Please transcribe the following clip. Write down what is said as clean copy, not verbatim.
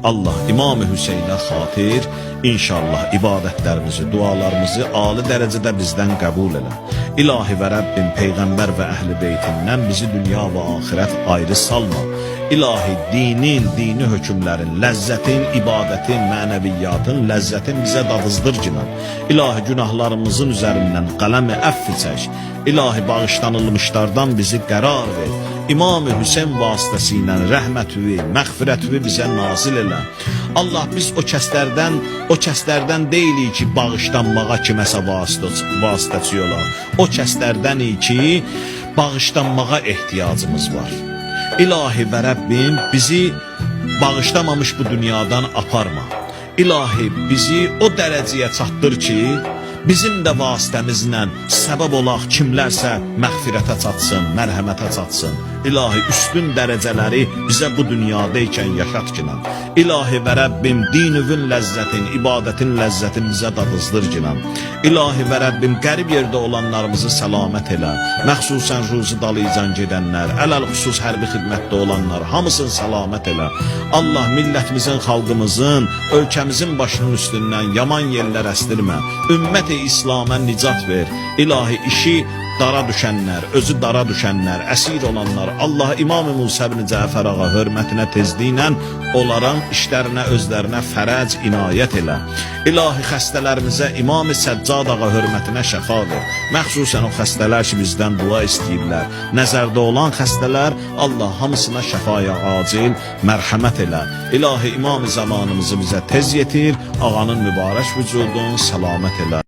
Allah İmam-ı Hüseynə xatir inşallah ibadətlərimizi, dualarımızı ali dərəcədə bizdən qəbul elə. İlahi və Rəbbim Peyğəmbər və əhl-i beytindən bizi dünya və axirət ayrı salma. İlahi dinin, dini hökümlərin, ləzzətin, ibadətin, mənəviyyatın, ləzzətin bizə dadızdır cinan. İlahi günahlarımızın üzərindən qələmi əffi çək. İlahi bağışlanılmışlardan bizi qərar ver. İmam-ı Hüseyn vasitəsilə rəhmətüvi, məğfirətüvi bizə nazil elə. Allah biz o kəslərdən deyilik ki, bağışlanmağa kiməsə vasitəçi olar. O kəslərdənik ki, bağışlanmağa ehtiyacımız var. İlahi və Rəbbim bizi bağışlamamış bu dünyadan aparma. İlahi bizi o dərəcəyə çatdır ki, bizim də vasitəmizlə səbəb olaq kimlərsə məğfirətə çatsın, mərhəmətə çatsın. İlahi üstün dərəcələri bizə bu dünyadaykən yaşat ki, İlahi və Rəbbim dinüvün ləzzətin, ibadətin ləzzətin bizə dadızdır ki, İlahi və Rəbbim qərib yerdə olanlarımızı səlamət elə, məxsusən ruzu dalıcan gedənlər, ələl-xüsus hərbi xidmətdə olanlar, hamısını səlamət elə. Allah millətimizin, xalqımızın, ölkəmizin başının üstündən yaman yerlər əstirmə, ümmət-i İslam'a nicat ver. İlahi işi dara düşənlər, özü dara düşənlər, əsir olanlar, Allah İmam-ı Musa ibn Cəfər ağa hörmətinə tezliklə onların işlərinə, özlərinə fərəc inayət elə. İlahi xəstələrimizə İmam-ı Səccad ağa hörmətinə şəfa ver. Məxsusən o xəstələr ki, bizdən dua istəyirlər. Nəzərdə olan xəstələr, Allah hamısına şəfaya acil, mərhəmət elə. İlahi İmam-ı zamanımızı bizə tez yetir, ağanın mübarək vücudun səlamət elə.